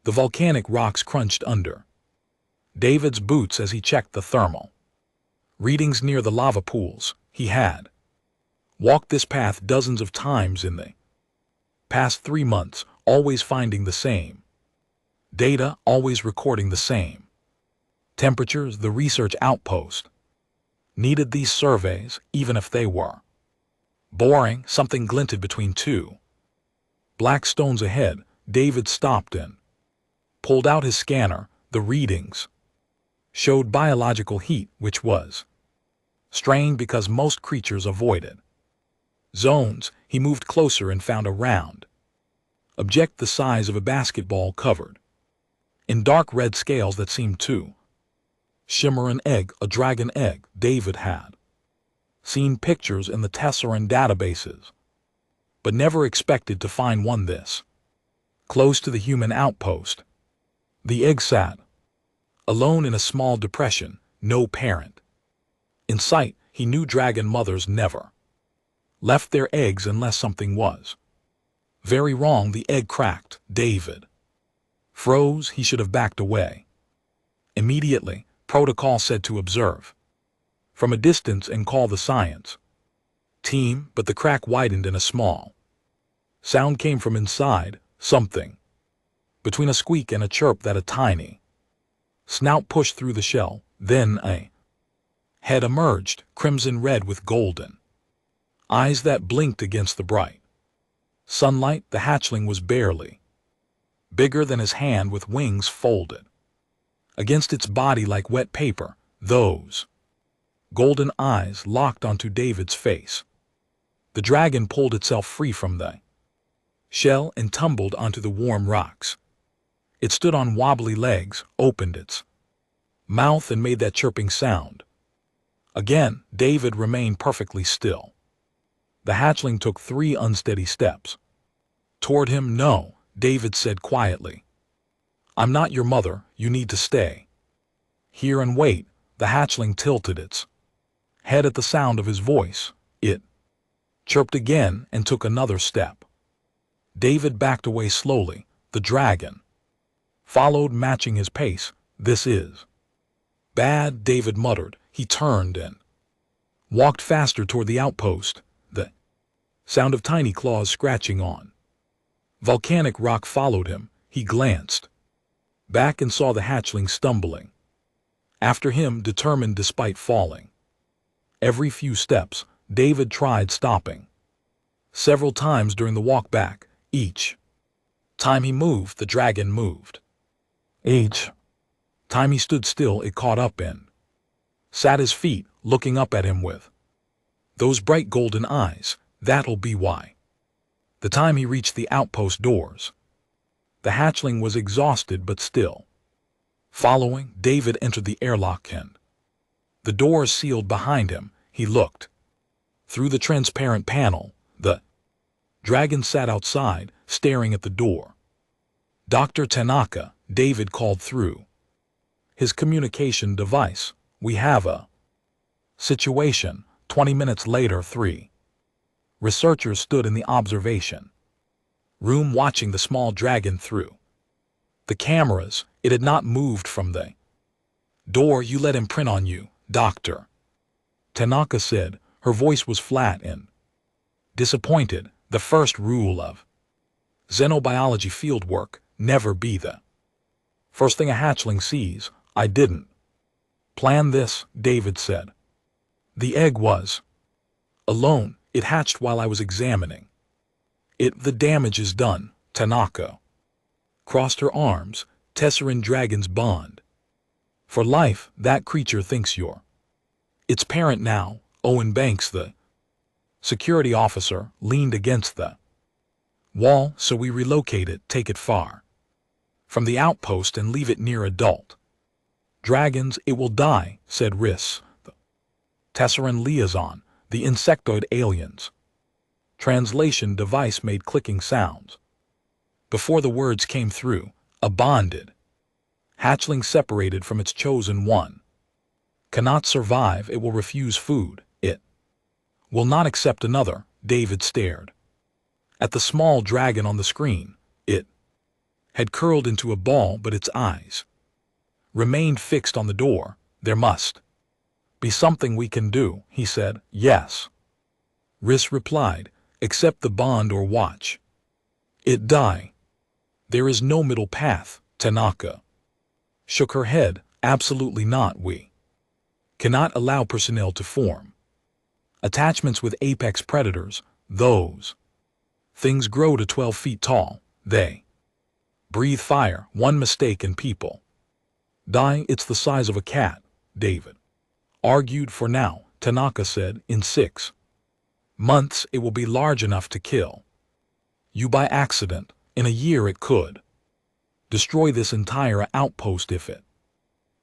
The volcanic rocks crunched under David's boots as he checked the thermal readings near the lava pools. He had walked this path dozens of times in the past 3 months, always finding the same data, always recording the same temperatures. The research outpost needed these surveys, even if they were boring. Something glinted between two black stones ahead. David stopped and pulled out his scanner. The readings showed biological heat, which was strange because most creatures avoided zones. He moved closer and found a round object the size of a basketball covered in dark red scales that seemed to shimmer. An egg, a dragon egg. David had seen pictures in the Tesseran databases, but never expected to find one this close to the human outpost. The egg sat alone in a small depression, no parent in sight. He knew dragon mothers never left their eggs unless something was very wrong. The egg cracked. David froze. He should have backed away immediately. Protocol said to observe from a distance and call the science team, but the crack widened and a small sound came from inside, something between a squeak and a chirp that a tiny snout pushed through the shell. Then a head emerged, crimson red with golden eyes that blinked against the bright sunlight. The hatchling was barely bigger than his hand, with wings folded against its body like wet paper. Those golden eyes locked onto David's face. The dragon pulled itself free from the shell and tumbled onto the warm rocks. It stood on wobbly legs, opened its mouth and made that chirping sound. Again, David remained perfectly still. The hatchling took 3 unsteady steps toward him. "No," David said quietly. "I'm not your mother. You need to stay here and wait." The hatchling tilted its head at the sound of his voice. It chirped again and took another step. David backed away slowly. The dragon followed, matching his pace. "This is bad," David muttered. He turned and walked faster toward the outpost. The sound of tiny claws scratching on volcanic rock followed him. He glanced back and saw the hatchling stumbling after him, determined despite falling. Every few steps, David tried stopping several times during the walk back. Each time he moved, the dragon moved. Each time he stood still, it caught up and sat his feet, looking up at him with those bright golden eyes. That'll be why. The time he reached the outpost doors, the hatchling was exhausted but still following. David entered the airlock and the doors sealed behind him. He looked through the transparent panel. The dragon sat outside, staring at the door. "Dr. Tanaka," David called through his communication device. "We have a situation." 20 minutes later, 3 researchers stood in the observation room watching the small dragon through the cameras. It had not moved from the door. "You let him print on you," Dr. Tanaka said. Her voice was flat and disappointed. "The first rule of xenobiology fieldwork: never be the first thing a hatchling sees." "I didn't plan this," David said. "The egg was alone. It hatched while I was examining it. The damage is done." Tanaka crossed her arms. "Tesseran dragons bond for life. That creature thinks you're its parent now." Owen Banks, the security officer, leaned against the wall. "So we relocate it, take it far from the outpost and leave it near adult dragons." "It will die," said Riss, the Tesseran liaison. The insectoid aliens translation device made clicking sounds. Before the words came through, a bonded hatchling separated from its chosen one cannot survive. It will refuse food. It will not accept another. David stared at the small dragon on the screen. It had curled into a ball, but its eyes remained fixed on the door. There must be something we can do, he said. Yes, Riss replied, accept the bond or watch it die. There is no middle path. Tanaka shook her head. Absolutely not. We cannot allow personnel to form attachments with apex predators. Those things grow to 12 feet tall. They breathe fire. One mistake and people die. It's the size of a cat, David argued. For now, Tanaka said, in 6 months it will be large enough to kill you by accident. In a year it could destroy this entire outpost if it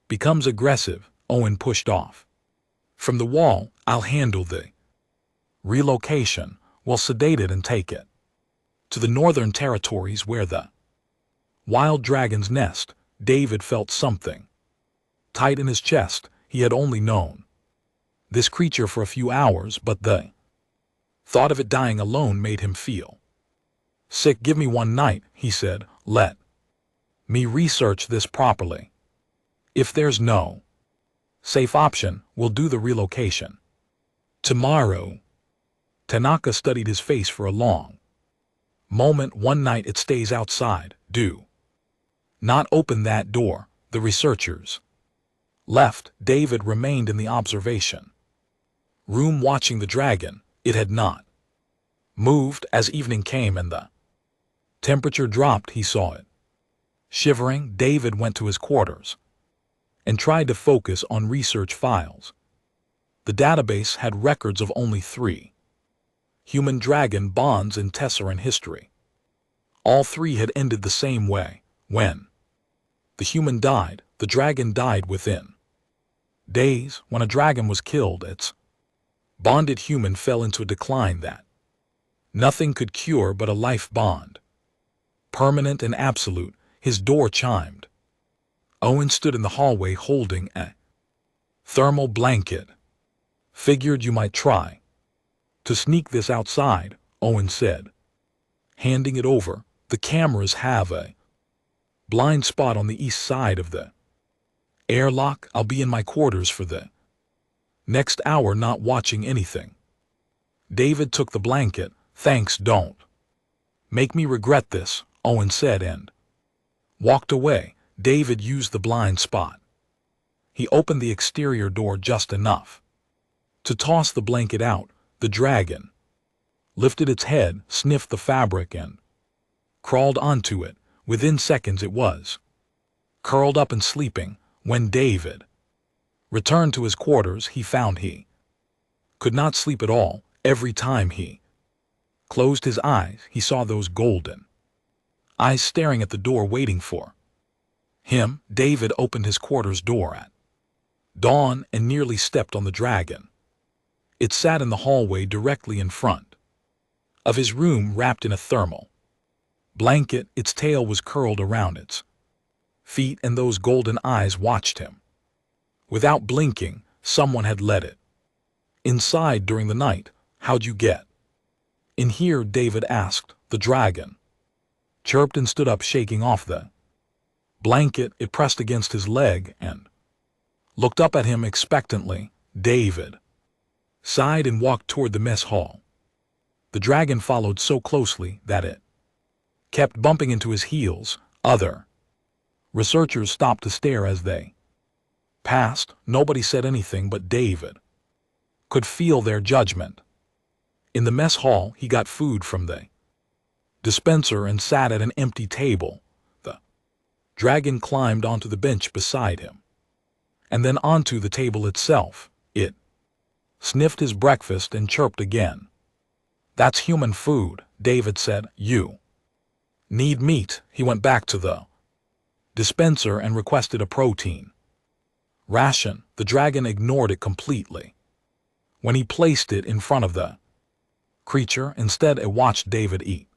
becomes aggressive. Owen pushed off from the wall. I'll handle the relocation. We'll sedate it and take it to the northern territories where the wild dragons nest. David felt something tight in his chest. He had only known this creature for a few hours, but the thought of it dying alone made him feel sick. Give me one night, he said. Let me research this properly. If there's no safe option, we'll do the relocation tomorrow. Tanaka studied his face for a long moment. One night it stays outside. Do not open that door. The researchers left. David remained in the observation room watching the dragon. It had not moved. As evening came and the temperature dropped, he saw it shivering. David went to his quarters and tried to focus on research files. The database had records of only 3 human-dragon bonds in Tesseran history. All 3 had ended the same way. When the human died, the dragon died within days. When a dragon was killed, its bonded human fell into a decline that nothing could cure but a life bond, permanent and absolute. His door chimed. Owen stood in the hallway holding a thermal blanket. Figured you might try to sneak this outside, Owen said, handing it over. The cameras have a blind spot on the east side of the airlock. I'll be in my quarters for the next hour, not watching anything. David took the blanket. Thanks, don't make me regret this, Owen said and walked away. David used the blind spot. He opened the exterior door just enough to toss the blanket out. The dragon lifted its head, sniffed the fabric, and crawled onto it. Within seconds it was curled up and sleeping. When David returned to his quarters, he found he could not sleep at all. Every time he closed his eyes, he saw those golden eyes staring at the door, waiting for him. David opened his quarters door at dawn and nearly stepped on the dragon. It sat in the hallway directly in front of his room, wrapped in a thermal blanket. Its tail was curled around its feet, and those golden eyes watched him. Without blinking, someone had let it inside during the night. How'd you get in here? David asked. The dragon chirped and stood up, shaking off the blanket. It pressed against his leg and looked up at him expectantly. David sighed and walked toward the mess hall. The dragon followed so closely that it kept bumping into his heels. Other researchers stopped to stare as they passed. Nobody said anything, but David could feel their judgment. In the mess hall, he got food from the dispenser and sat at an empty table. The dragon climbed onto the bench beside him, and then onto the table itself. It sniffed his breakfast and chirped again. That's human food, David said. You need meat. He went back to the dispenser and requested a protein ration. The dragon ignored it completely. When he placed it in front of the creature, instead it watched David eat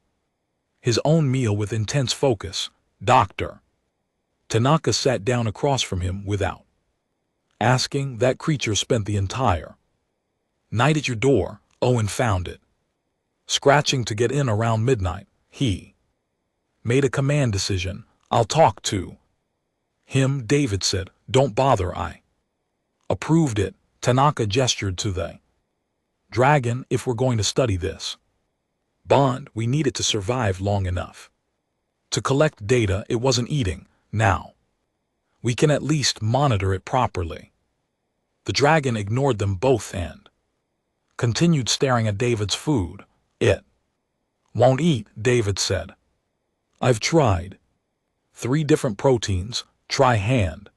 his own meal with intense focus. Dr. Tanaka sat down across from him without asking. That creature spent the entire night at your door. Owen found it scratching to get in around midnight. He made a command decision. I'll talk to him, David said. Don't bother, I approved it. Tanaka gestured to the dragon. If we're going to study this bond, we need it to survive long enough to collect data. It wasn't eating. Now we can at least monitor it properly. The dragon ignored them both and continued staring at David's food. It won't eat, David said. I've tried 3 different proteins. Try hand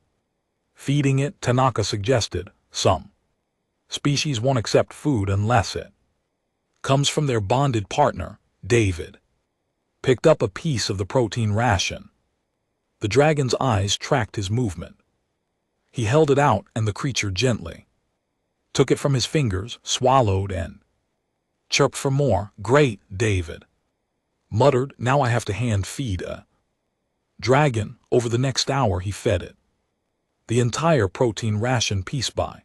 feeding it, Tanaka suggested. Some species won't accept food unless it comes from their bonded partner. David picked up a piece of the protein ration. The dragon's eyes tracked his movement. He held it out and the creature gently took it from his fingers, swallowed and chirped for more. Great, David muttered. Now I have to hand feed a dragon. Over the next hour he fed it the entire protein ration piece by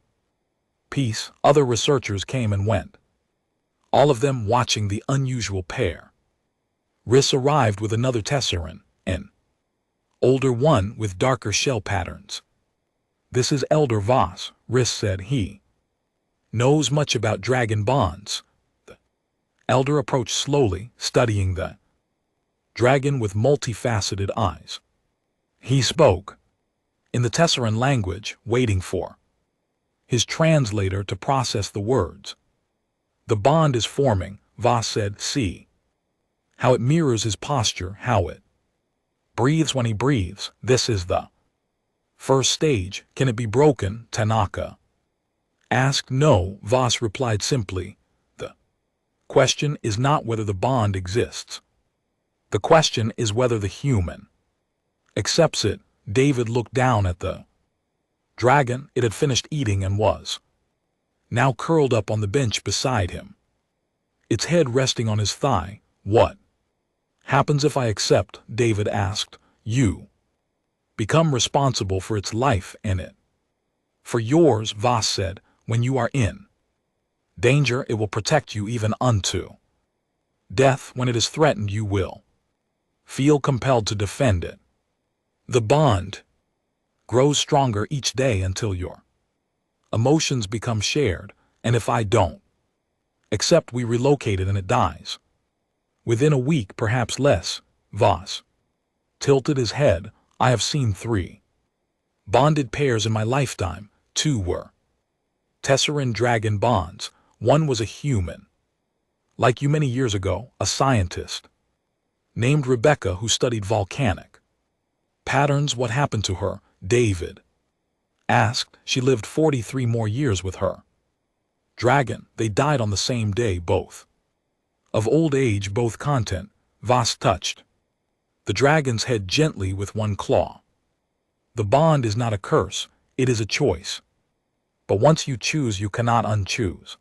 piece. Other researchers came and went, all of them watching the unusual pair. Riss arrived with another tesseran, an older one with darker shell patterns. This is Elder Voss, Riss said. He knows much about dragon bonds. The elder approached slowly, studying the dragon with multifaceted eyes. He spoke in the Tesseran language, waiting for his translator to process the words. The bond is forming, Voss said. See how it mirrors his posture, how it breathes when he breathes. This is the first stage. Can it be broken? Tanaka asked. No, Voss replied simply. The question is not whether the bond exists. The question is whether the human accepts it. David looked down at the dragon. It had finished eating and was now curled up on the bench beside him, its head resting on his thigh. What happens if I accept? David asked. You become responsible for its life and it for yours, Voss said. When you are in danger, it will protect you even unto death. When it is threatened, you will feel compelled to defend it. The bond grows stronger each day until your emotions become shared, and if I don't accept, we relocate it and it dies. Within a week, perhaps less. Voss tilted his head. I have seen 3 bonded pairs in my lifetime. 2 were Tesseran dragon bonds. 1 was a human, like you many years ago, a scientist named Rebecca who studied volcanic patterns. What happened to her? David asked. She lived 43 more years with her dragon. They died on the same day, both of old age, both content. Voss touched the dragon's head gently with one claw. The bond is not a curse, it is a choice. But once you choose, you cannot unchoose.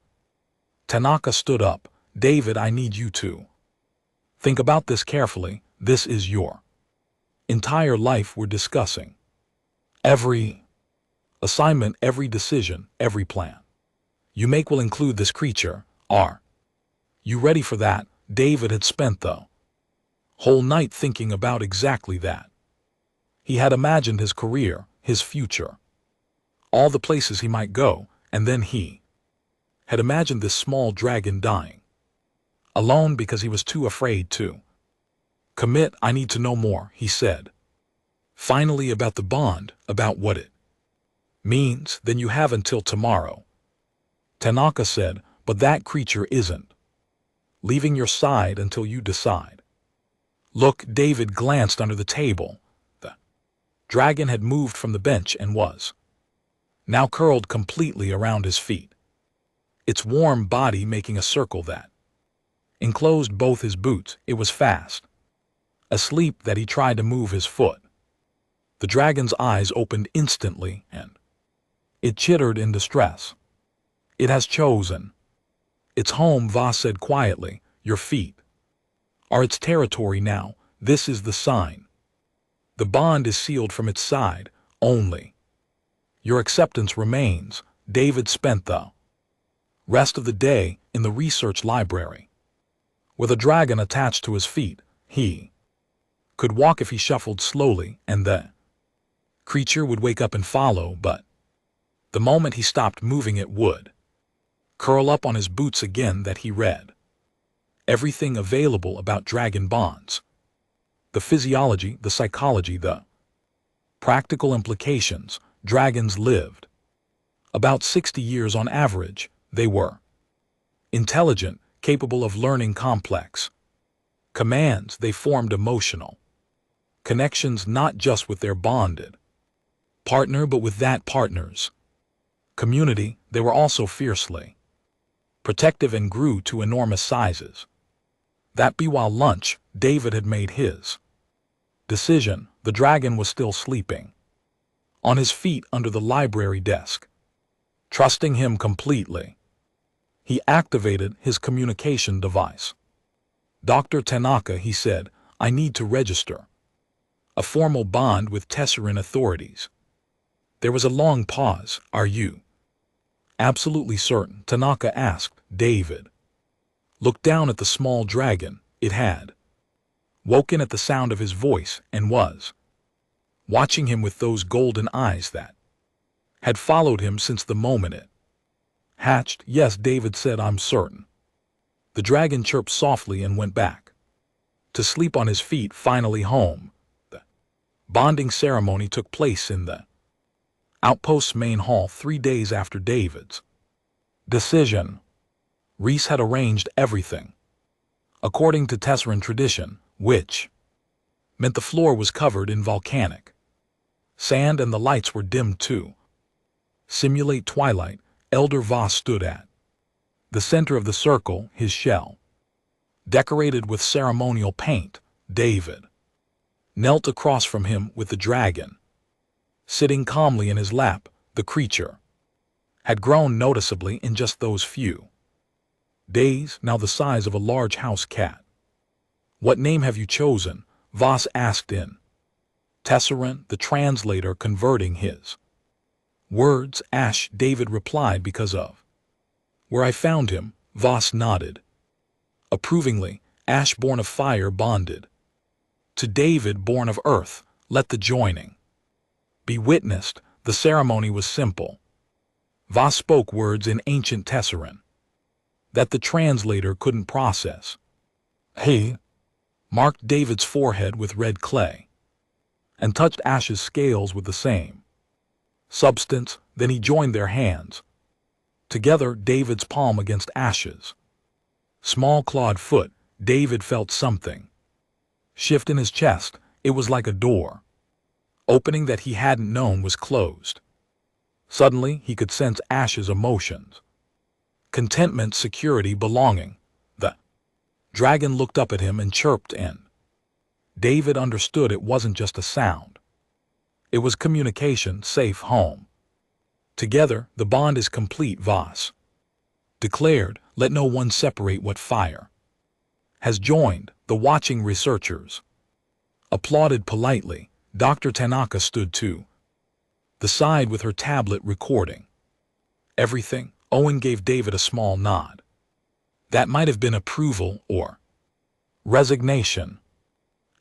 Tanaka stood up. David, I need you to think about this carefully. This is your entire life. We're discussing every assignment, every decision, every plan you make will include this creature. Are you ready for that? David had spent the whole night thinking about exactly that. He had imagined his career, his future, all the places he might go, and then he had imagined this small dragon dying alone because he was too afraid to commit. I need to know more, he said. Finally, about the bond, about what it means. Then you have until tomorrow, Tanaka said, but that creature isn't leaving your side until you decide. Look, David glanced under the table. The dragon had moved from the bench and was now curled completely around his feet, its warm body making a circle that enclosed both his boots. It was fast asleep that he tried to move his foot. The dragon's eyes opened instantly and it chittered in distress. It has chosen its home, Voss said quietly. Your feet are its territory now. This is the sign. The bond is sealed from its side. Only your acceptance remains. David spent the rest of the day in the research library with a dragon attached to his feet. He could walk if he shuffled slowly, and the creature would wake up and follow, but the moment he stopped moving it would curl up on his boots again. That he read everything available about dragon bonds. The physiology, the psychology, the practical implications. Dragons lived about 60 years on average. They were intelligent, capable of learning complex commands. They formed emotional connections not just with their bonded partner but with that partner's community. They were also fiercely protective and grew to enormous sizes. That be while lunch, David had made his decision. The dragon was still sleeping on his feet under the library desk. Trusting him completely, he activated his communication device. "Dr. Tanaka," he said, "I need to register a formal bond with Tesseran authorities." There was a long pause. "Are you absolutely certain?" Tanaka asked. David looked down at the small dragon. It had woken at the sound of his voice and was watching him with those golden eyes that had followed him since the moment it hatched. "Yes," David said, "I'm certain." The dragon chirped softly and went back to sleep on his feet. Finally home. The bonding ceremony took place in the outpost's main hall 3 days after David's decision. Reese had arranged everything according to Tesseran tradition, which meant the floor was covered in volcanic sand and the lights were dimmed to simulate twilight. Elder Voss stood at the center of the circle, his shell decorated with ceremonial paint. David knelt across from him with the dragon sitting calmly in his lap. The creature had grown noticeably in just those few days, now the size of a large house cat. "What name have you chosen?" Voss asked in Tesseran, the translator converting his words. "Ash," David replied, "because of where I found him." Voss nodded approvingly. "Ash, born of fire, bonded to David, born of earth. Let the joining be witnessed." The ceremony was simple. Voss spoke words in ancient Tesseran that the translator couldn't process. He marked David's forehead with red clay and touched Ash's scales with the same substance. Then he joined their hands together, David's palm against Ash's small clawed foot. David felt something shift in his chest. It was like a door opening that he hadn't known was closed. Suddenly he could sense Ash's emotions: contentment, security, belonging. The dragon looked up at him and chirped, and David understood it wasn't just a sound. It was communication. "Safe home. Together, the bond is complete," Voss declared. "Let no one separate what fire has joined." The watching researchers applauded politely. Dr. Tanaka stood to the side with her tablet recording everything. Owen gave David a small nod. That might have been approval or resignation.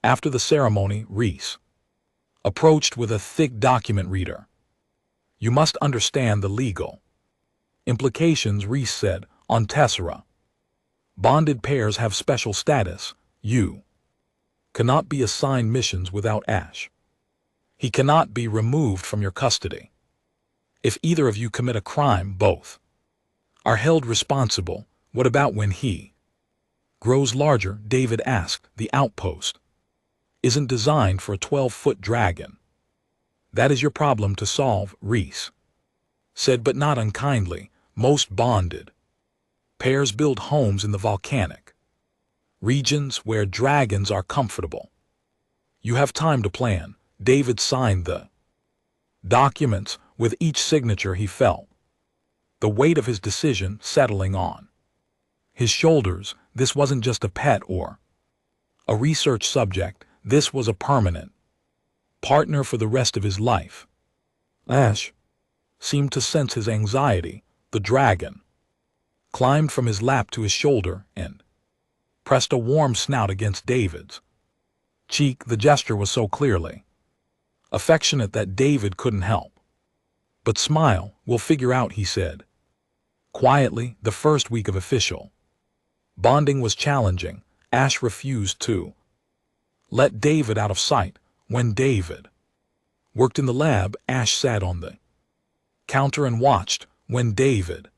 After the ceremony, Reese approached with a thick document reader. "You must understand the legal implications," Reese said. "On Tessera, bonded pairs have special status. You cannot be assigned missions without Ash. He cannot be removed from your custody. If either of you commit a crime, both are held responsible." "What about when he grows larger?" David asked. "The outpost isn't designed for a 12-foot dragon." "That is your problem to solve," Reese said, but not unkindly. "Most bonded pairs build homes in the volcanic regions where dragons are comfortable. You have time to plan." David signed the documents. With each signature he felt the weight of his decision settling on his shoulders. This wasn't just a pet or a research subject. This was a permanent partner for the rest of his life. Ash seemed to sense his anxiety. The dragon climbed from his lap to his shoulder and pressed a warm snout against David's cheek. The gesture was so clearly affectionate that David couldn't help but smile. We'll figure out, he said. Quietly, the first week of official bonding was challenging. Ash refused to let David out of sight. When David worked in the lab, Ash sat on the counter and watched. When David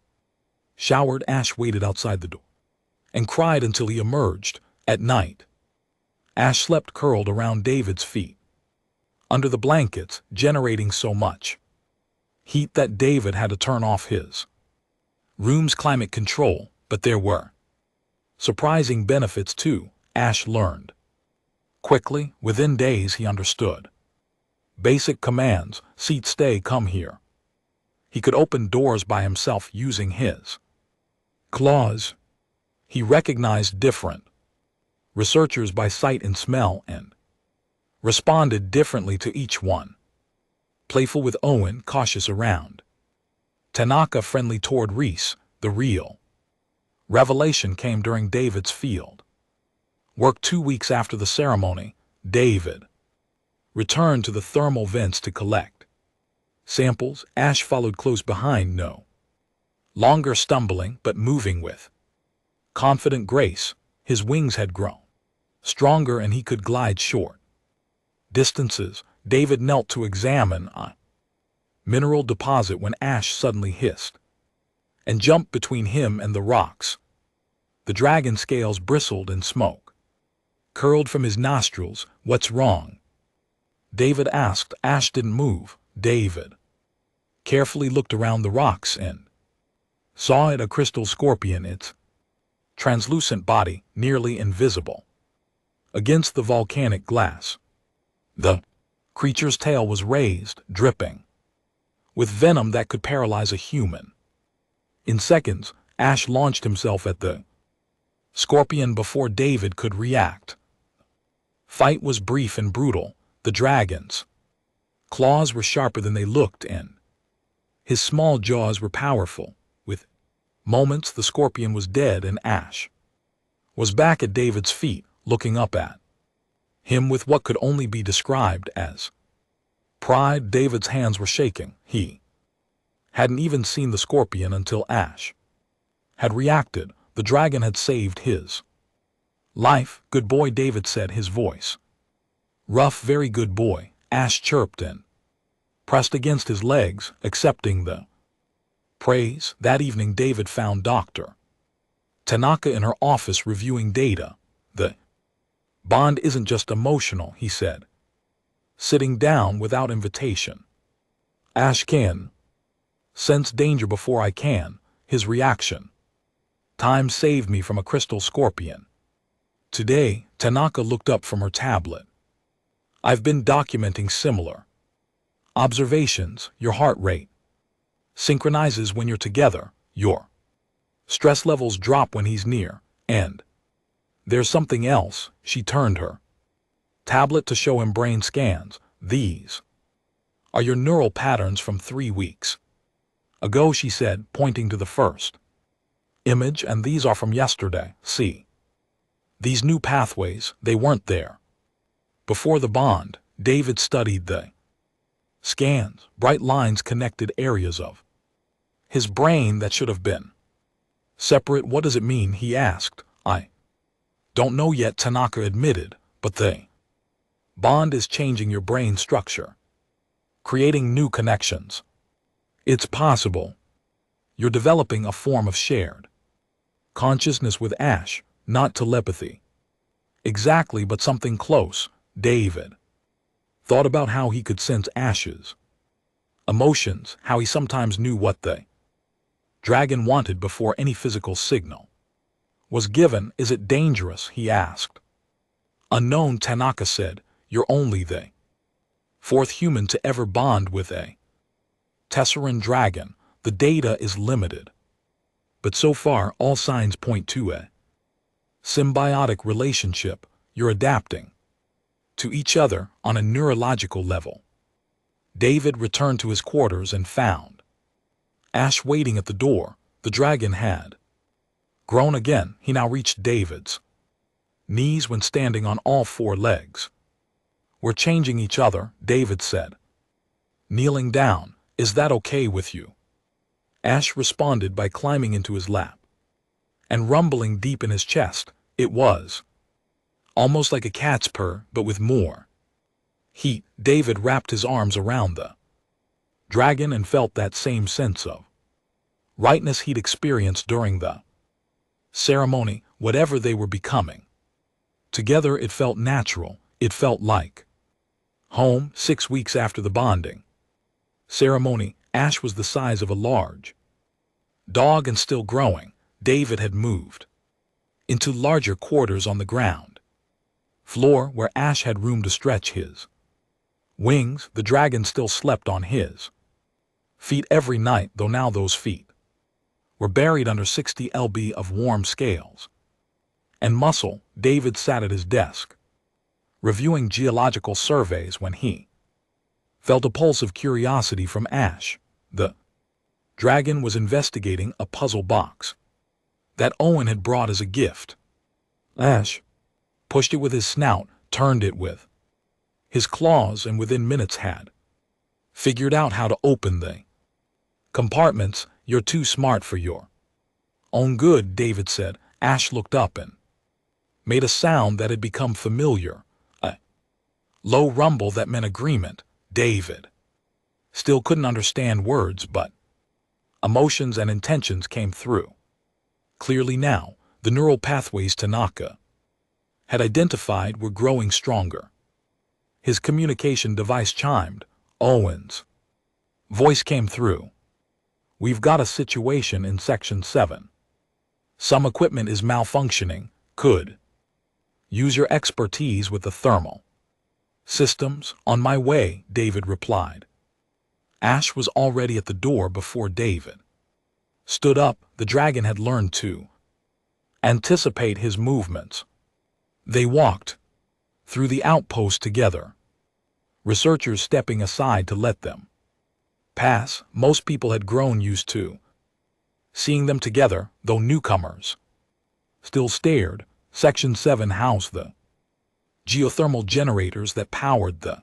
showered, Ash waited outside the door and cried until he emerged. At night, Ash slept curled around David's feet, under the blankets, generating so much heat that David had to turn off his room's climate control. But there were surprising benefits too, Ash learned quickly. Within days he understood basic commands: seat, stay, come here. He could open doors by himself using his claws. He recognized different researchers by sight and smell and responded differently to each one. Playful with Owen, cautious around Tanaka, friendly toward Reese. The real revelation came during David's field work. 2 weeks after the ceremony, David returned to the thermal vents to collect samples. Ash followed close behind, no longer stumbling but moving with confident grace. His wings had grown stronger and he could glide short distances. David knelt to examine a mineral deposit when Ash suddenly hissed and jumped between him and the rocks. The dragon scales bristled and smoke curled from his nostrils. What's wrong? David asked. Ash didn't move. David carefully looked around the rocks and saw it, a crystal scorpion, its translucent body nearly invisible against the volcanic glass. The creature's tail was raised, dripping with venom that could paralyze a human. In seconds, Ash launched himself at the scorpion before David could react. Fight was brief and brutal. The dragon's claws were sharper than they looked, and his small jaws were powerful. With moments, the scorpion was dead, and Ash was back at David's feet, looking up at him with what could only be described as pride. David's hands were shaking. He hadn't even seen the scorpion until Ash had reacted. The dragon had saved his life. Good boy, David said, his voice rough. Very good boy, Ash chirped and pressed against his legs, accepting the praise. That evening, David found Dr. Tanaka in her office reviewing data. The bond isn't just emotional, he said, sitting down without invitation. Ash can sense danger before I can. His reaction time saved me from a crystal scorpion. Today, Tanaka looked up from her tablet. I've been documenting similar observations. Your heart rate synchronizes when you're together, your stress levels drop when he's near, and there's something else. She turned her tablet to show him brain scans. These are your neural patterns from 3 weeks ago, she said, pointing to the first image, and these are from yesterday. See these new pathways, they weren't there before the bond. David studied the scans. Bright lines connected areas of his brain that should have been separate. What does it mean? He asked. I don't know yet, Tanaka admitted, but the bond is changing your brain structure, creating new connections. It's possible you're developing a form of shared consciousness with Ash, not telepathy exactly, but something close. David thought about how he could sense Ash's emotions, how he sometimes knew what the dragon wanted before any physical signal was given. Is it dangerous? He asked. Unknown, Tanaka said. You're only the 4th human to ever bond with a Tesseran dragon. The data is limited, but so far all signs point to a symbiotic relationship. You're adapting to each other on a neurological level. David returned to his quarters and found Ash waiting at the door. The dragon had grown again. He now reached David's knees when standing on all 4 legs. We're changing each other, David said. Kneeling down, is that okay with you? Ash responded by climbing into his lap. And rumbling deep in his chest, it was. Almost like a cat's purr, but with more heat. David wrapped his arms around the dragon and felt that same sense of rightness he'd experienced during the ceremony, whatever they were becoming. Together it felt natural, it felt like home. 6 weeks after the bonding ceremony, Ash was the size of a large dog and still growing. David had moved into larger quarters on the ground floor where Ash had room to stretch his wings. The dragon still slept on his feet every night, though now those feet were buried under 60 lb of warm scales and muscle. David sat at his desk, reviewing geological surveys when he felt a pulse of curiosity from Ash. The dragon was investigating a puzzle box that Owen had brought as a gift. Ash pushed it with his snout, turned it with his claws, and within minutes had figured out how to open the compartments. You're too smart for your own good, David said. Ash looked up and made a sound that had become familiar, a low rumble that meant agreement. David still couldn't understand words, but emotions and intentions came through clearly now. The neural pathways Tanaka had identified were growing stronger. His communication device chimed. Owen's voice came through. We've got a situation in Section 7. Some equipment is malfunctioning. Could use your expertise with the thermal systems. On my way, David replied. Ash was already at the door before David stood up. The dragon had learned to anticipate his movements. They walked through the outpost together, researchers stepping aside to let them pass. Most people had grown used to seeing them together, though newcomers still stared. Section 7 housed the geothermal generators that powered the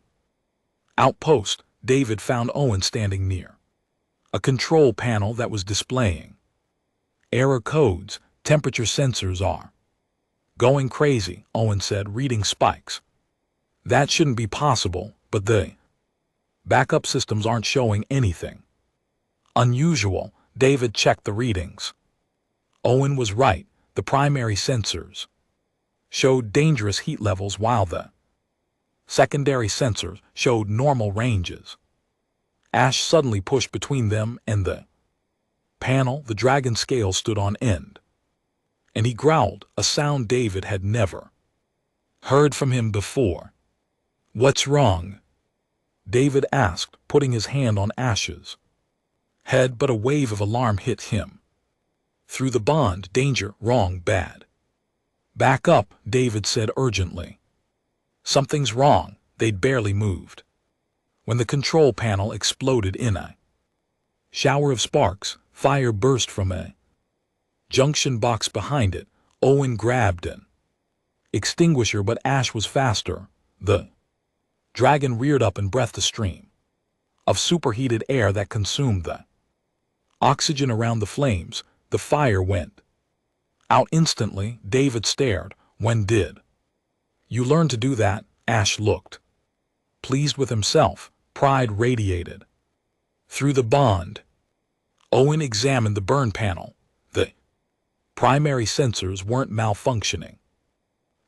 outpost. David found Owen standing near a control panel that was displaying error codes. Temperature sensors are going crazy, Owen said, reading spikes. That shouldn't be possible, but the backup systems aren't showing anything unusual. David checked the readings. Owen was right. The primary sensors showed dangerous heat levels while the secondary sensors showed normal ranges. Ash suddenly pushed between them and the panel. The dragon scale stood on end, and he growled, a sound David had never heard from him before. What's wrong? David asked, putting his hand on Ash's head, but a wave of alarm hit him through the bond. Danger, wrong, bad. Back up, David said urgently. Something's wrong. They'd barely moved when the control panel exploded in a shower of sparks. Fire burst from a junction box behind it. Owen grabbed an extinguisher, but Ash was faster. The dragon reared up and breathed a stream of superheated air that consumed the oxygen around the flames. The fire went out instantly. David stared. When did you learn to do that? Ash looked pleased with himself. Pride radiated through the bond. Owen examined the burn panel. The primary sensors weren't malfunctioning.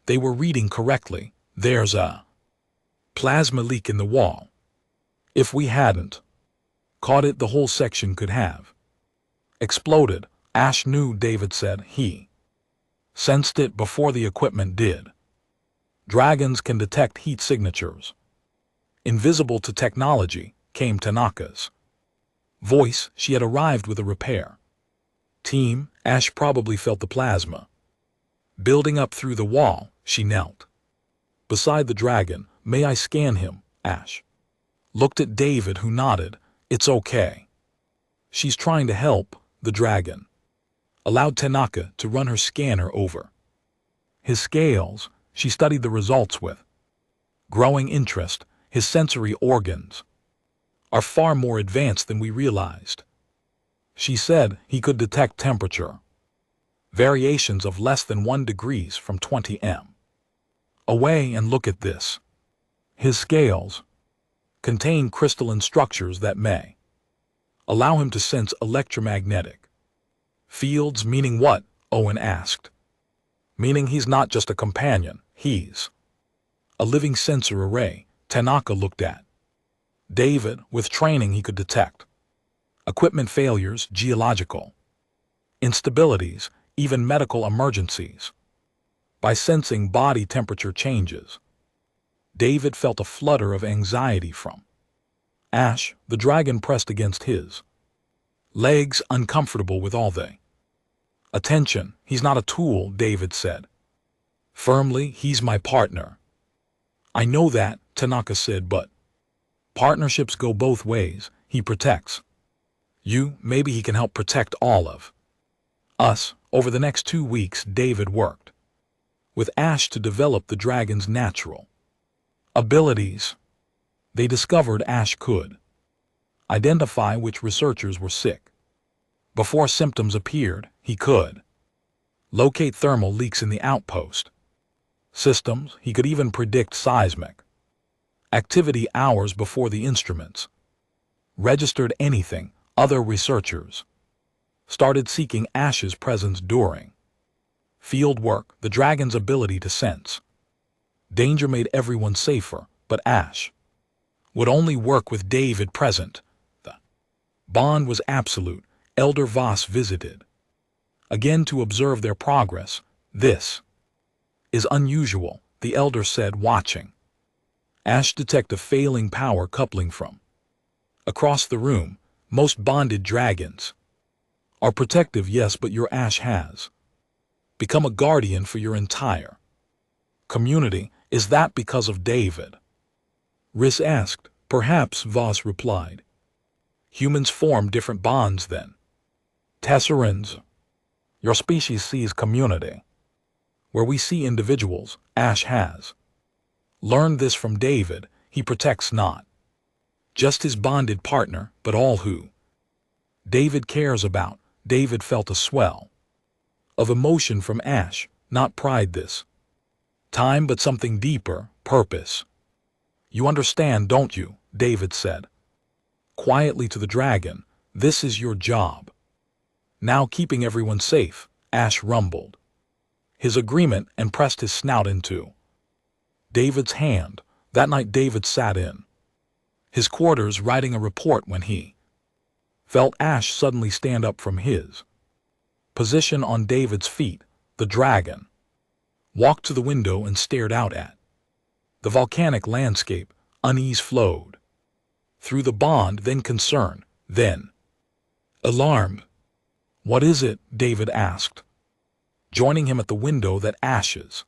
They were reading correctly. There's a plasma leak in the wall. If we hadn't caught it, the whole section could have exploded. Ash knew, David said. He sensed it before the equipment did. Dragons can detect heat signatures invisible to technology, came Tanaka's voice. She had arrived with a repair team. Ash probably felt the plasma building up through the wall. She knelt beside the dragon. May I scan him? Ash looked at David, who nodded. It's okay. She's trying to help. The dragon allowed Tanaka to run her scanner over his scales. She studied the results with growing interest. His sensory organs are far more advanced than we realized. She said he could detect temperature variations of less than 1 degree from 20 m away, and look at this. His scales contain crystalline structures that may allow him to sense electromagnetic fields. Meaning what? Owen asked. Meaning he's not just a companion, he's a living sensor array. Tanaka looked at David. With training he could detect equipment failures, geological instabilities, even medical emergencies. By sensing body temperature changes, David felt a flutter of anxiety from Ash. The dragon pressed against his legs, uncomfortable with all the attention. He's not a tool, David said firmly. He's my partner. I know that, Tanaka said, but partnerships go both ways. He protects you. Maybe he can help protect all of us. Over the next 2 weeks, David worked with Ash to develop the dragon's natural abilities. They discovered Ash could identify which researchers were sick before symptoms appeared. He could locate thermal leaks in the outpost systems. He could even predict seismic activity hours before the instruments registered anything. Other researchers started seeking Ash's presence during field work. The dragon's ability to sense danger made everyone safer, but Ash would only work with David present. The bond was absolute. Elder Voss visited again to observe their progress. This is unusual, the elder said, watching Ash detect a failing power coupling from across the room. Most bonded dragons are protective, yes, but your Ash has become a guardian for your entire community. Is that because of David? Rhys asked. Perhaps, Voss replied. Humans form different bonds than Tesserans. Your species sees community where we see individuals. Ash has learned this from David. He protects not just his bonded partner, but all who David cares about. David felt a swell of emotion from Ash, not pride this time, but something deeper, purpose. You understand, don't you? David said quietly to the dragon. This is your job now, keeping everyone safe. Ash rumbled his agreement and pressed his snout into David's hand. That night David sat in his quarters writing a report when he felt Ash suddenly stand up from his position on David's feet. The dragon walked to the window and stared out at the volcanic landscape. Unease flowed through the bond, then concern, then alarm. What is it? David asked, joining him at the window. That Ash's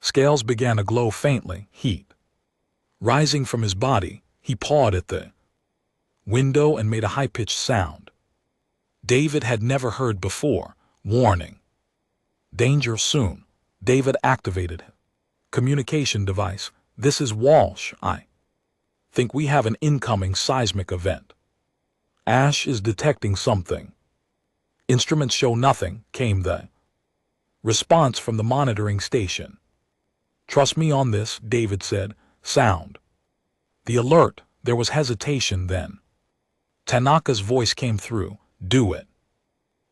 scales began to glow faintly, heat rising from his body. He pawed at the window and made a high-pitched sound David had never heard before. Warning. Danger soon. David activated his communication device. This is Walsh. I think we have an incoming seismic event. Ash is detecting something. Instruments show nothing, came the response from the monitoring station. Trust me on this, David said. Sound the alert. There was hesitation, then Tanaka's voice came through. Do it.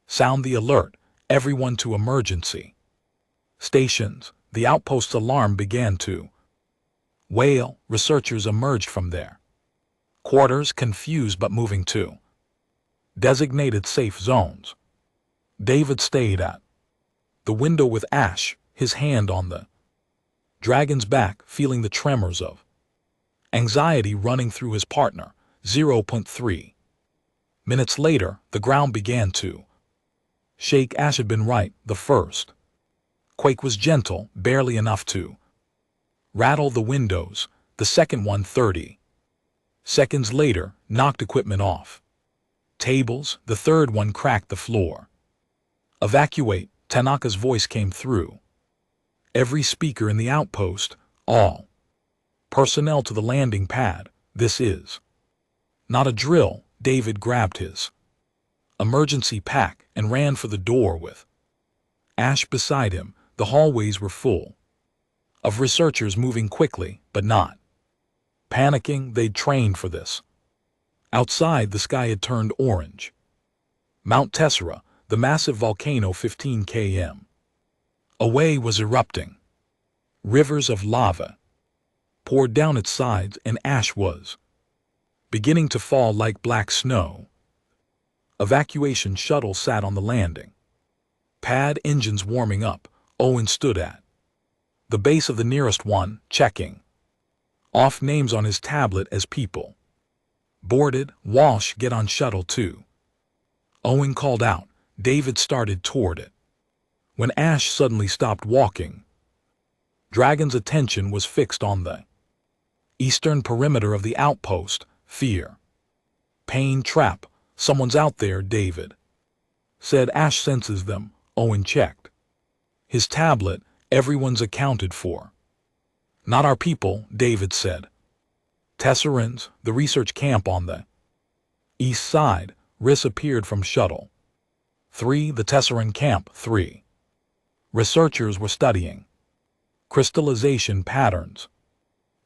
Sound the alert. Everyone to emergency stations. The outpost's alarm began to wail. Researchers emerged from their quarters, confused but moving to designated safe zones. David stayed at the window with Ash, his hand on the dragon's back, feeling the tremors of anxiety running through his partner. 0.3 minutes later, the ground began to shake. Ash had been right. The first quake was gentle, barely enough to rattle the windows. The second one, 30 seconds later, knocked equipment off tables. The third one cracked the floor. Evacuate. Tanaka's voice came through every speaker in the outpost. All Personnel to the landing pad. This is not a drill. David grabbed his emergency pack and ran for the door with Ash beside him. The hallways were full of researchers moving quickly, but not panicking. They'd trained for this. Outside, the sky had turned orange. Mount Tessera, the massive volcano 15 km away, was erupting. Rivers of lava poured down its sides, and ash was beginning to fall like black snow. Evacuation shuttles sat on the landing pad, engines warming up. Owen stood at the base of the nearest one, checking off names on his tablet as people boarded. Walsh, get on shuttle 2. Owen called out. David started toward it, when Ash suddenly stopped walking. Dragon's attention was fixed on the eastern perimeter of the outpost. Fear, pain, trap. Someone's out there, David said. Ash senses them. Owen checked his tablet. Everyone's accounted for. Not our people, David said. Tesserans, the research camp on the east side. Riss appeared from shuttle 3. The Tesseran camp 3. Researchers were studying crystallization patterns.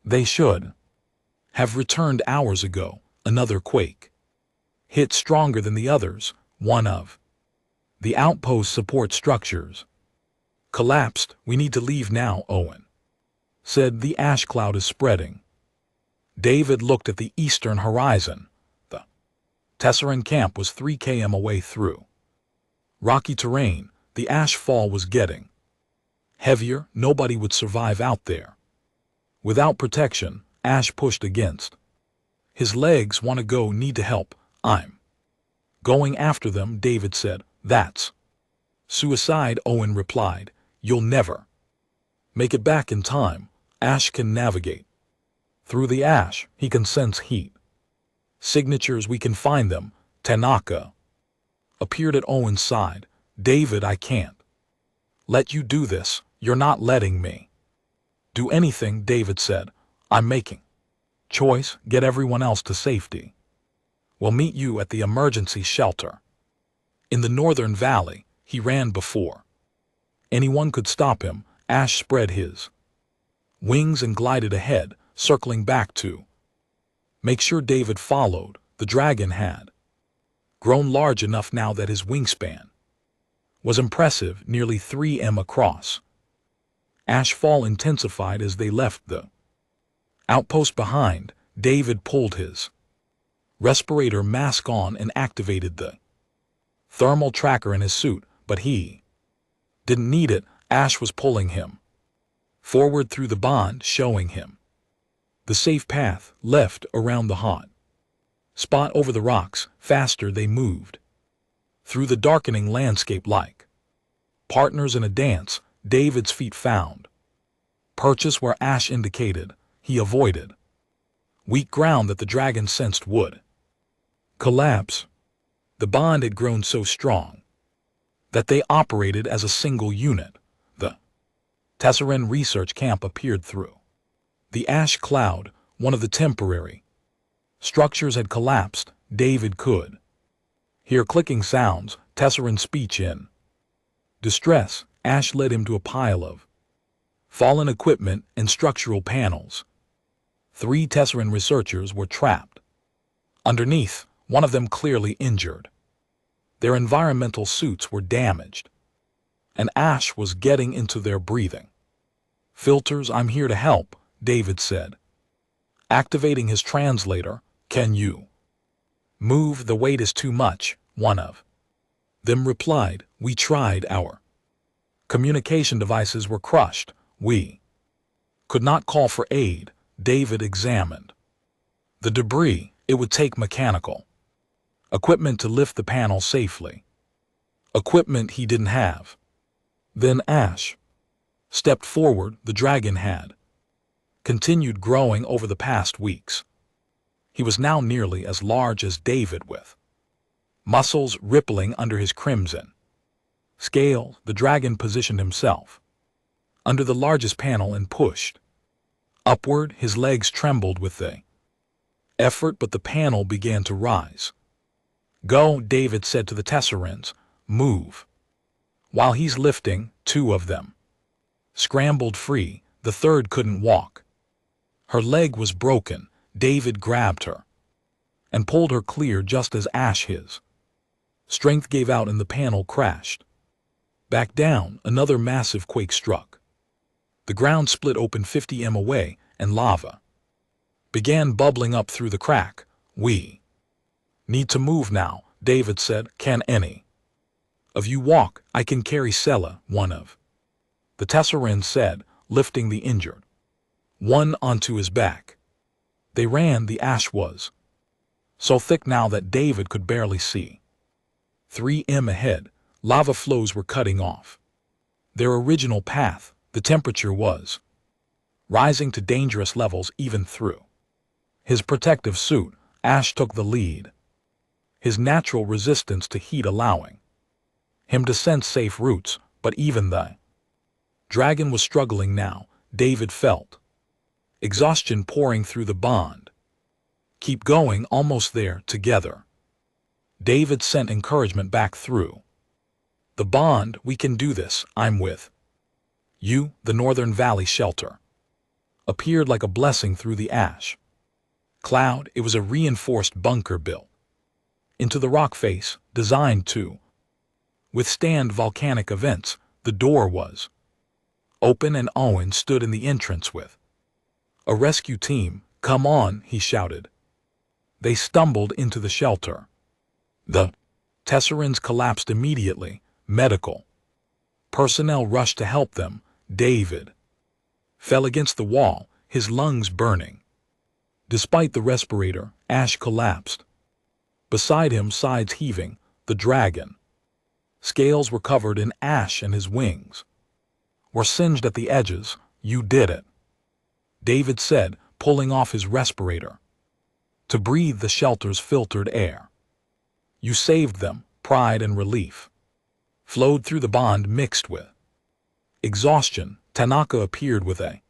They should have returned hours ago. Another quake hit, stronger than the others. One of the outpost support structures collapsed. We need to leave now, Owen said. The ash cloud is spreading. David looked at the eastern horizon. The Tesseran camp was 3 km away through rocky terrain. The ash fall was getting heavier. Nobody would survive out there without protection. Ash pushed against his legs. Want to go? Need to help? I'm going after them, David said. That's suicide, Owen replied. You'll never make it back in time. Ash can navigate through the ash. He can sense heat signatures. We can find them. Tanaka appeared at Owen's side. David, I can't let you do this. You're not letting me do anything, David said. I'm making choice. Get everyone else to safety. We'll meet you at the emergency shelter in the northern valley. He ran before anyone could stop him. Ash spread his wings and glided ahead, circling back to make sure David followed. The dragon had grown large enough now that his wingspan was impressive, nearly 3 m across. Ash fall intensified as they left the outpost behind. David pulled his respirator mask on and activated the thermal tracker in his suit, but he didn't need it. Ash was pulling him forward through the bond, showing him the safe path left around the hot spot over the rocks. Faster they moved through the darkening landscape like partners in a dance. David's feet found purchase where Ash indicated. He avoided weak ground that the dragon sensed would collapse. The bond had grown so strong that they operated as a single unit. The Tesseran research camp appeared through the ash cloud. One of the temporary structures had collapsed. David could hear clicking sounds. Tesseran speech in distress. Ash led him to a pile of fallen equipment and structural panels. 3 Tesseran researchers were trapped underneath, one of them clearly injured. Their environmental suits were damaged, and ash was getting into their breathing filters. I'm here to help, David said, activating his translator. Can you move? The weight is too much, one of them replied. We tried. Our communication devices were crushed. We could not call for aid. David examined the debris. It would take mechanical equipment to lift the panel safely. Equipment he didn't have. Then Ash stepped forward. The dragon had continued growing over the past weeks. He was now nearly as large as David, with muscles rippling under his crimson scale. The dragon positioned himself under the largest panel and pushed Upward, his legs trembled with the effort, but the panel began to rise. "Go," David said to the Tesserins. "Move." While he's lifting, two of them scrambled free. The third couldn't walk. Her leg was broken. David grabbed her and pulled her clear just as his strength gave out and the panel crashed. Back down, another massive quake struck. The ground split open 50 m away, and lava began bubbling up through the crack. "We need to move now," David said. "Can any of you walk?" "I can carry Sella," one of the Tesserins said, lifting the injured one onto his back. They ran. The ash was so thick now that David could barely see. 3 m ahead, lava flows were cutting off their original path. The temperature was rising to dangerous levels even through his protective suit. Ash took the lead, his natural resistance to heat allowing him to sense safe routes, but even the dragon was struggling now. David felt exhaustion pouring through the bond. "Keep going, almost there, together." David sent encouragement back through the bond. "We can do this, I'm with you." The Northern Valley shelter appeared like a blessing through the ash cloud. It was a reinforced bunker built into the rock face, designed to withstand volcanic events. The door was open and Owen stood in the entrance with a rescue team. "Come on," he shouted. They stumbled into the shelter. The Tesserins collapsed immediately. Medical personnel rushed to help them. David fell against the wall, his lungs burning. Despite the respirator, Ash collapsed. Beside him, sides heaving, the dragon scales were covered in ash and his wings were singed at the edges. "You did it," David said, pulling off his respirator to breathe the shelter's filtered air. "You saved them." Pride and relief flowed through the bond mixed with exhaustion. Tanaka appeared with a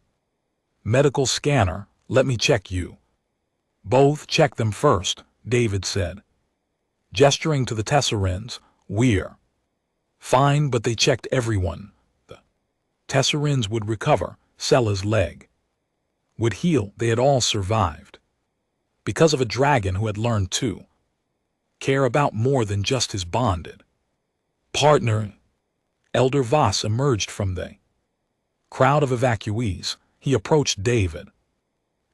medical scanner. "Let me check you both." "Check them first," David said, gesturing to the Tesserins. "We're fine." But they checked everyone. The Tesserins would recover. Sella's leg would heal. They had all survived because of a dragon who had learned to care about more than just his bonded partner. Elder Voss emerged from the crowd of evacuees. He approached David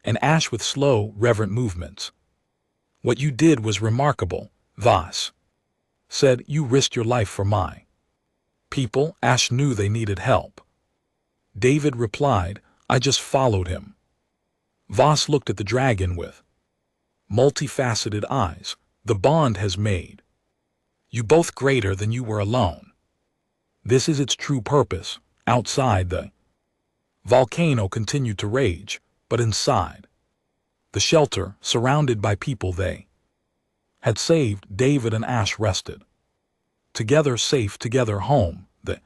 and Ash with slow, reverent movements. "What you did was remarkable," Voss said. "You risked your life for my people." Ash knew they needed help. David replied, "I just followed him." Voss looked at the dragon with multifaceted eyes. "The bond has made you both greater than you were alone. This is its true purpose." Outside, the volcano continued to rage, but inside the shelter, surrounded by people they had saved, David and Ash rested together, safe together, home. The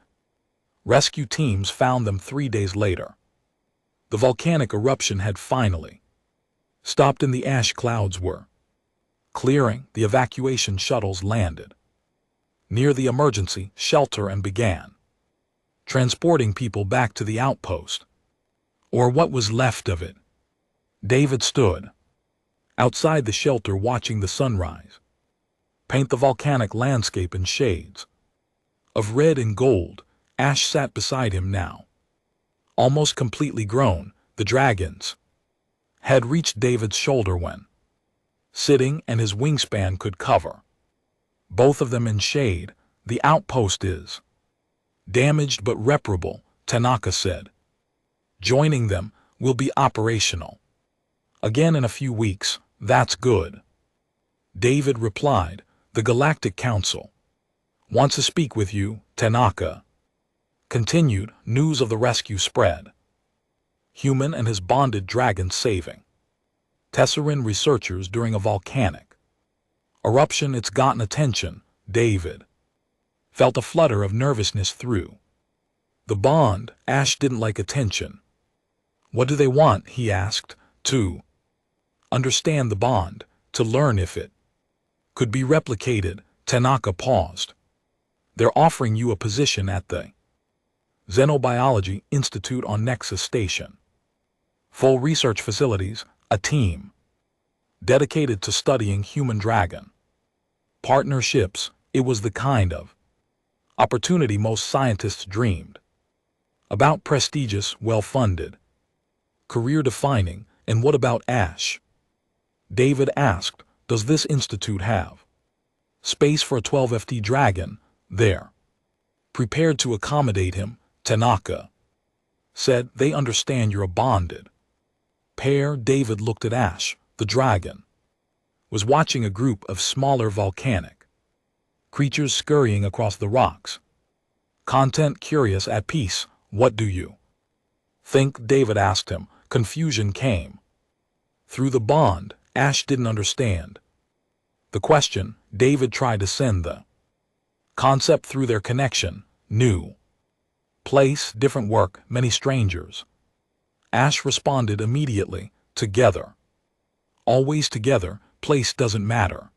rescue teams found them 3 days later. The volcanic eruption had finally stopped and the ash clouds were clearing. The evacuation shuttles landed near the emergency shelter and began transporting people back to the outpost, or what was left of it. David stood outside the shelter watching the sunrise paint the volcanic landscape in shades of red and gold. Ash sat beside him now, almost completely grown. The dragons had reached David's shoulder when sitting, and his wingspan could cover both of them in shade. "The outpost is damaged but reparable," Tanaka said. "Joining them will be operational again in a few weeks." "That's good," David replied. "The Galactic Council wants to speak with you," Tanaka continued. News of the rescue spread. Human and his bonded dragon saving Tesserin researchers during a volcanic eruption. "It's gotten attention." David felt a flutter of nervousness through the bond. Ash didn't like attention. What do they want? He asked. To understand the bond, to learn if it could be replicated. Tanaka paused. They're offering you a position at the Xenobiology Institute on Nexus Station. Full research facilities, a team dedicated to studying human dragon. Partnerships, it was the kind of opportunity most scientists dreamed about. Prestigious, well-funded, career-defining. And what about Ash? David asked. Does this institute have space for a 12FT dragon there? Prepared to accommodate him, Tanaka said. They understand you're a bonded pair. David looked at Ash. The dragon was watching a group of smaller volcanic creatures scurrying across the rocks. Content curious, at peace. What do you think? David asked him. Confusion came through the bond. Ash didn't understand the question. David tried to send the concept through their connection. New place, different work, many strangers. Ash responded immediately. Together. Always together. Place doesn't matter.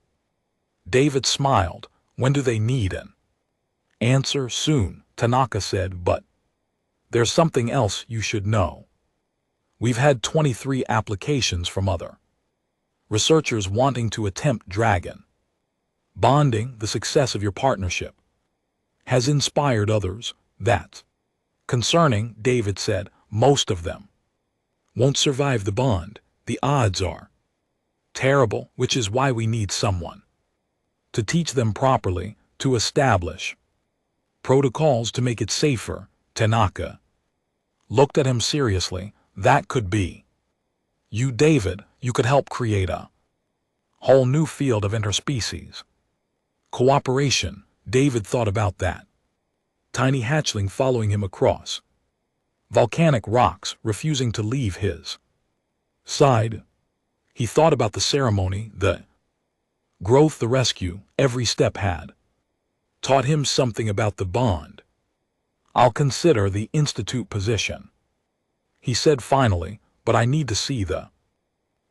David smiled. When do they need an answer? Soon, Tanaka said, but there's something else you should know. We've had 23 applications from other researchers wanting to attempt dragon bonding. The success of your partnership has inspired others. That's concerning, David said. Most of them won't survive the bond. The odds are terrible, which is why we need someone to teach them properly, to establish protocols to make it safer. Tanaka looked at him seriously. That could be you, David. You could help create a whole new field of interspecies cooperation. David thought about that. Tiny hatchling following him across volcanic rocks, refusing to leave his side. He thought about the ceremony, the growth, the rescue. Every step had taught him something about the bond. I'll consider the institute position, he said finally, but I need to see the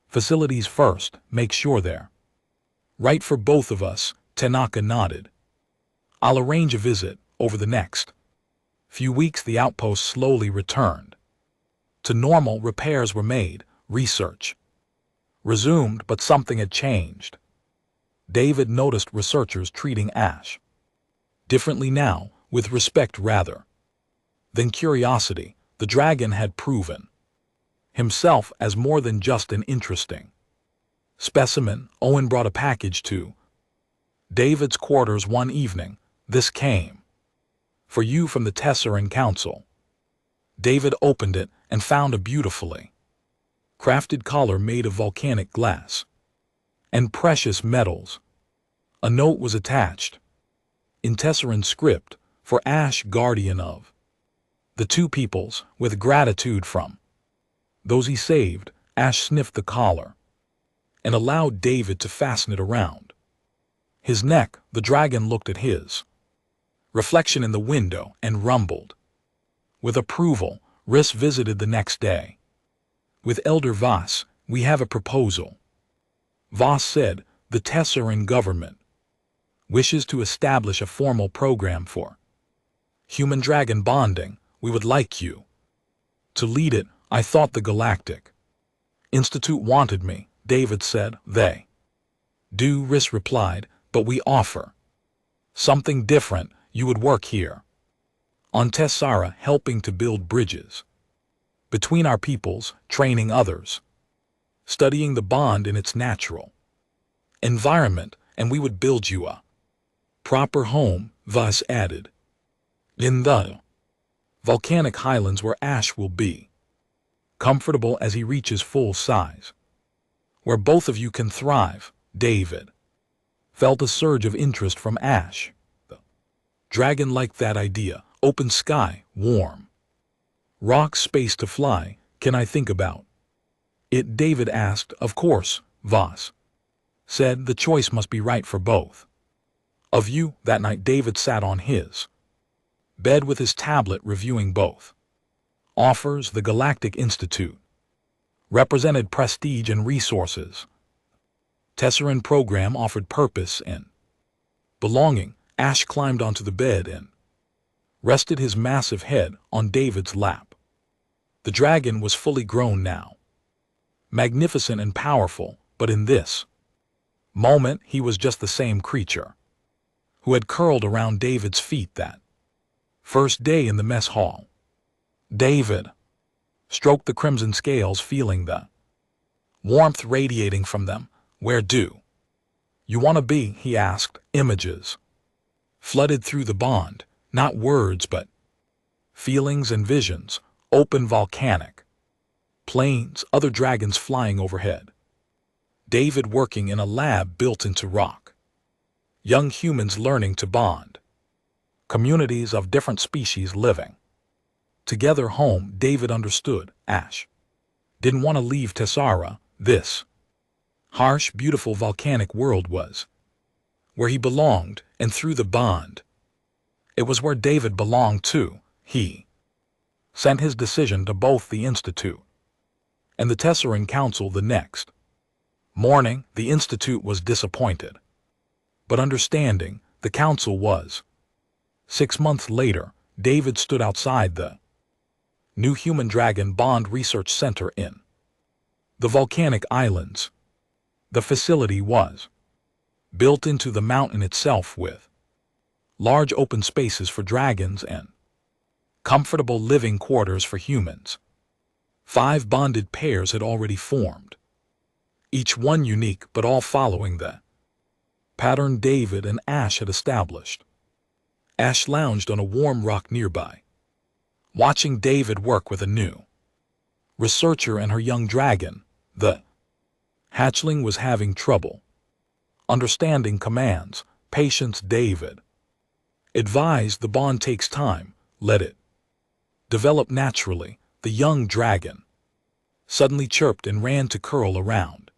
facilities first, make sure they're right for both of us. Tanaka nodded. I'll arrange a visit. Over the next few weeks, the outpost slowly returned to normal. Repairs were made, research resumed, but something had changed. David noticed researchers treating Ash differently now, with respect rather than curiosity. The dragon had proven himself as more than just an interesting specimen. Owen brought a package to David's quarters one evening. This came for you from the Tesseran Council. David opened it and found a beautifully crafted collar made of volcanic glass and precious metals. A note was attached in Tesseran script for Ash, guardian of the two peoples, with gratitude from those he saved. Ash sniffed the collar and allowed David to fasten it around his neck. The dragon looked at his reflection in the window and rumbled with approval. Riss visited the next day with Elder Voss. We have a proposal, Voss said. The Tesseran government wishes to establish a formal program for human-dragon bonding. We would like you to lead it. I thought the Galactic Institute wanted me, David said. They do, Riss replied, but we offer something different. You would work here on Tessara, helping to build bridges between our peoples, training others, studying the bond in its natural environment, and we would build you a proper home, Voss added, in the volcanic highlands where Ash will be comfortable as he reaches full size, where both of you can thrive. David felt a surge of interest from Ash. The dragon liked that idea. Open sky, warm rock, space to fly. Can I think about it? David asked. Of course, Voss said. The choice must be right for both of you. That night David sat on his bed with his tablet, reviewing both offers the Galactic Institute, represented prestige and resources. Tesseran program offered purpose and belonging. Ash climbed onto the bed and rested his massive head on David's lap. The dragon was fully grown now, magnificent and powerful, but in this moment he was just the same creature who had curled around David's feet that first day in the mess hall. David stroked the crimson scales, feeling the warmth radiating from them. "Where do you want to be?" he asked. Images flooded through the bond, not words but feelings and visions. Open volcanic plains, other dragons flying overhead. David working in a lab built into rock. Young humans learning to bond. Communities of different species living together. Home. David understood. Ash didn't want to leave Tessara. This harsh, beautiful volcanic world was where he belonged, and through the bond, it was where David belonged too. He sent his decision to both the Institute and the Tesseran Council the next morning. The Institute was disappointed, but understanding. The Council was. 6 months later, David stood outside the new Human-Dragon Bond Research Center in the volcanic islands. The facility was built into the mountain itself with large open spaces for dragons and comfortable living quarters for humans. 5 bonded pairs had already formed, each one unique but all following the pattern David and Ash had established. Ash lounged on a warm rock nearby, watching David work with a new researcher and her young dragon. The hatchling was having trouble understanding commands. Patience. David advised the bond takes time, let it develop naturally. The young dragon suddenly chirped and ran to curl around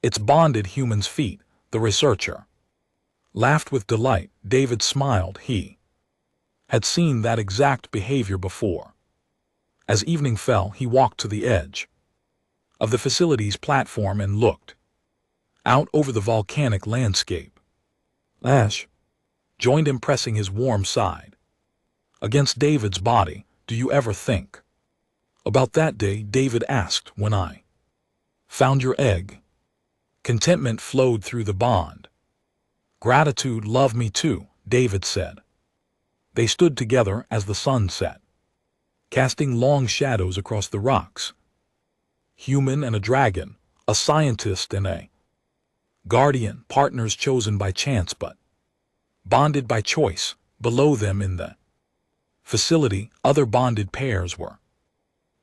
its bonded human's feet. The researcher laughed with delight. David smiled. He had seen that exact behavior before. As evening fell, he walked to the edge of the facility's platform and looked out over the volcanic landscape. Ash joined him, pressing his warm side against David's body. "Do you ever think about that day?" David asked. "When I found your egg." Contentment flowed through the bond. "Gratitude. Love me too," David said. They stood together as the sun set, casting long shadows across the rocks. Human and a dragon, a scientist and a guardian, partners chosen by chance but bonded by choice. Below them in the facility, other bonded pairs were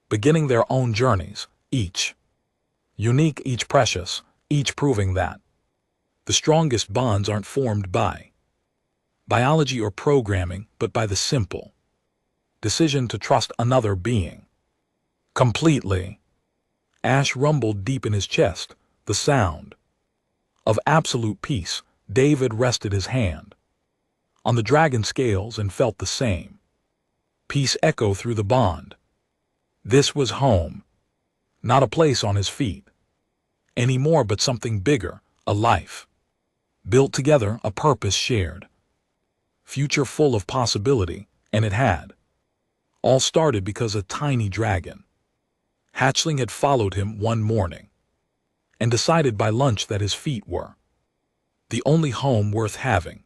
beginning their own journeys, each unique, each precious, each proving that the strongest bonds aren't formed by biology or programming, but by the simple decision to trust another being completely. Ash rumbled deep in his chest, the sound of absolute peace. David rested his hand on the dragon scales and felt the same peace echo through the bond. This was home, not a place on his feet anymore, but something bigger, a life built together, a purpose shared, future full of possibility. And it had all started because a tiny dragon hatchling had followed him one morning and decided by lunch that his feet were the only home worth having.